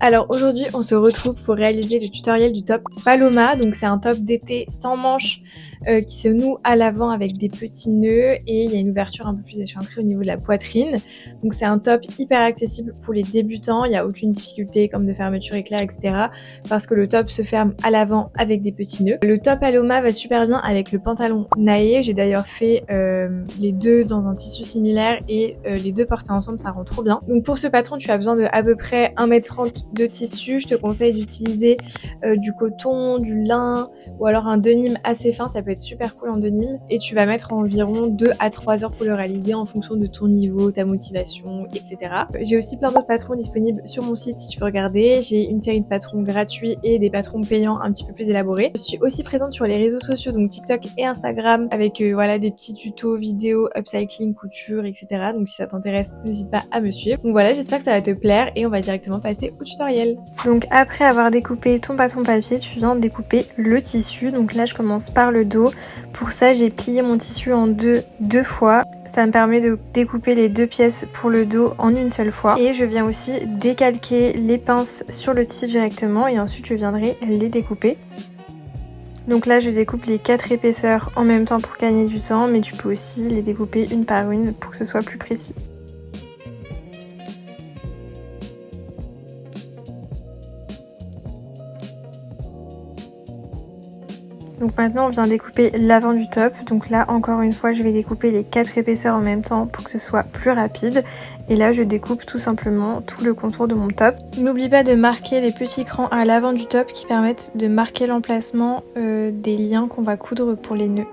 Alors aujourd'hui, on se retrouve pour réaliser le tutoriel du top Paloma. Donc c'est un top d'été sans manches qui se noue à l'avant avec des petits nœuds et il y a une ouverture un peu plus échancrée au niveau de la poitrine. Donc c'est un top hyper accessible pour les débutants, il n'y a aucune difficulté comme de fermeture éclair, etc. Parce que le top se ferme à l'avant avec des petits nœuds. Le top Paloma va super bien avec le pantalon naé. J'ai d'ailleurs fait les deux dans un tissu similaire et les deux portés ensemble, ça rend trop bien. Donc pour ce patron, tu as besoin de à peu près 1,30 m de tissu. Je te conseille d'utiliser du coton, du lin ou alors un denim assez fin, ça peut être super cool en denim. Et tu vas mettre environ 2 à 3 heures pour le réaliser en fonction de ton niveau, ta motivation, etc. J'ai aussi plein d'autres patrons disponibles sur mon site si tu veux regarder. J'ai une série de patrons gratuits et des patrons payants un petit peu plus élaborés. Je suis aussi présente sur les réseaux sociaux, donc TikTok et Instagram, avec voilà des petits tutos, vidéos, upcycling, couture, etc. Donc si ça t'intéresse, n'hésite pas à me suivre. Donc voilà, j'espère que ça va te plaire et on va directement passer au tutoriel. Donc après avoir découpé ton patron papier, tu viens découper le tissu. Donc là je commence par le dos. Pour ça j'ai plié mon tissu en deux fois. Ça me permet de découper les deux pièces pour le dos en une seule fois. Et je viens aussi décalquer les pinces sur le tissu directement et ensuite je viendrai les découper. Donc là je découpe les 4 épaisseurs en même temps pour gagner du temps, mais tu peux aussi les découper une par une pour que ce soit plus précis. Donc maintenant on vient découper l'avant du top. Donc là encore une fois je vais découper les 4 épaisseurs en même temps pour que ce soit plus rapide. Et là je découpe tout simplement tout le contour de mon top. N'oublie pas de marquer les petits crans à l'avant du top qui permettent de marquer l'emplacement des liens qu'on va coudre pour les nœuds.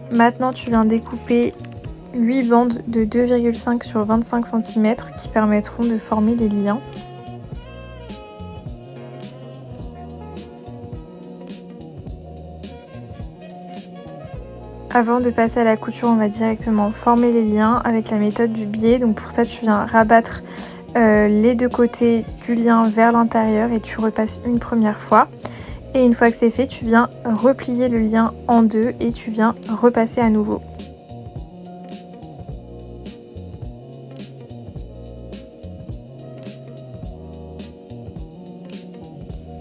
Maintenant tu viens découper 8 bandes de 2,5 sur 25 cm qui permettront de former les liens. Avant de passer à la couture, on va directement former les liens avec la méthode du biais. Donc pour ça tu viens rabattre les deux côtés du lien vers l'intérieur et tu repasses une première fois. Et une fois que c'est fait, tu viens replier le lien en deux et tu viens repasser à nouveau.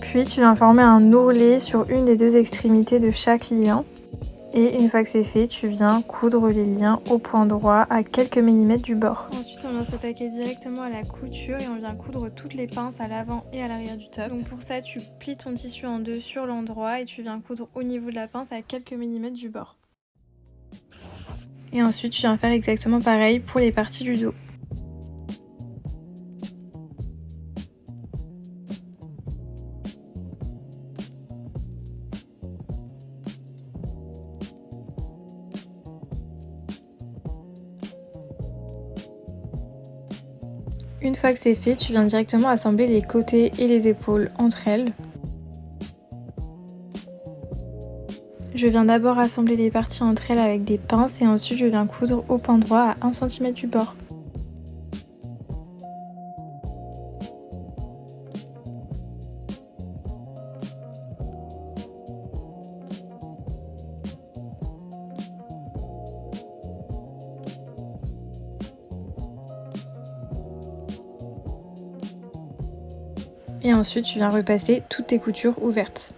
Puis tu viens former un ourlet sur une des deux extrémités de chaque lien. Et une fois que c'est fait, tu viens coudre les liens au point droit à quelques millimètres du bord. Ensuite, on vient s'attaquer directement à la couture et on vient coudre toutes les pinces à l'avant et à l'arrière du top. Donc pour ça, tu plies ton tissu en deux sur l'endroit et tu viens coudre au niveau de la pince à quelques millimètres du bord. Et ensuite, tu viens faire exactement pareil pour les parties du dos. Une fois que c'est fait, tu viens directement assembler les côtés et les épaules entre elles. Je viens d'abord assembler les parties entre elles avec des pinces et ensuite je viens coudre au point droit à 1 cm du bord. Et ensuite tu viens repasser toutes tes coutures ouvertes.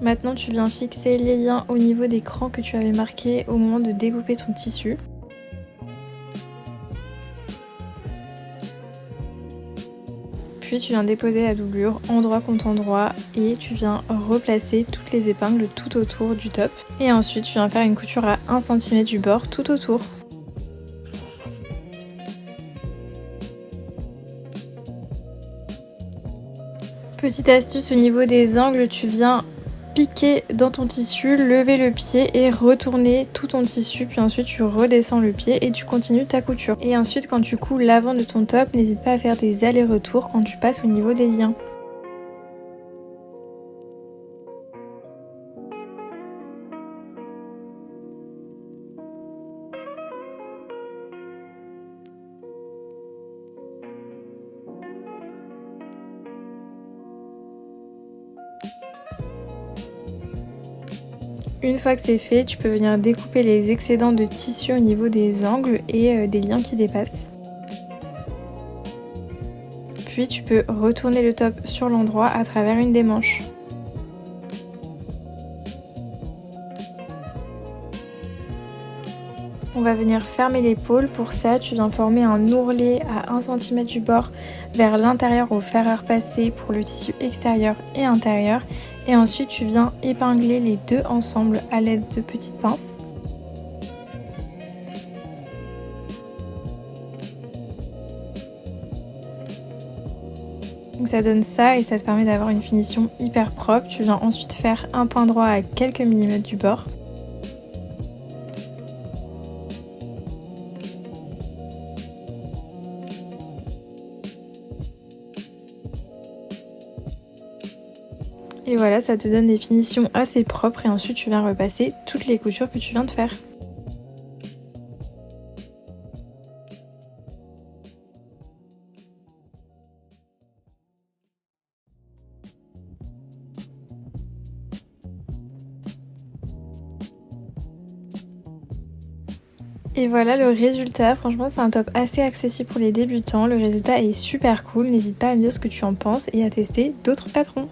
Maintenant tu viens fixer les liens au niveau des crans que tu avais marqués au moment de découper ton tissu. Puis tu viens déposer la doublure endroit contre endroit et tu viens replacer toutes les épingles tout autour du top. Et ensuite tu viens faire une couture à 1 cm du bord tout autour. Petite astuce au niveau des angles, tu viens piquer dans ton tissu, lever le pied et retourner tout ton tissu, puis ensuite tu redescends le pied et tu continues ta couture. Et ensuite quand tu couds l'avant de ton top, n'hésite pas à faire des allers-retours quand tu passes au niveau des liens. Une fois que c'est fait, tu peux venir découper les excédents de tissu au niveau des angles et des liens qui dépassent. Puis tu peux retourner le top sur l'endroit à travers une des manches. On va venir fermer l'épaule. Pour ça, tu viens former un ourlet à 1 cm du bord vers l'intérieur au fer à repasser pour le tissu extérieur et intérieur. Et ensuite, tu viens épingler les deux ensemble à l'aide de petites pinces. Donc ça donne ça et ça te permet d'avoir une finition hyper propre. Tu viens ensuite faire un point droit à quelques millimètres du bord. Et voilà, ça te donne des finitions assez propres et ensuite tu viens repasser toutes les coutures que tu viens de faire. Et voilà le résultat, franchement c'est un top assez accessible pour les débutants, le résultat est super cool, n'hésite pas à me dire ce que tu en penses et à tester d'autres patrons.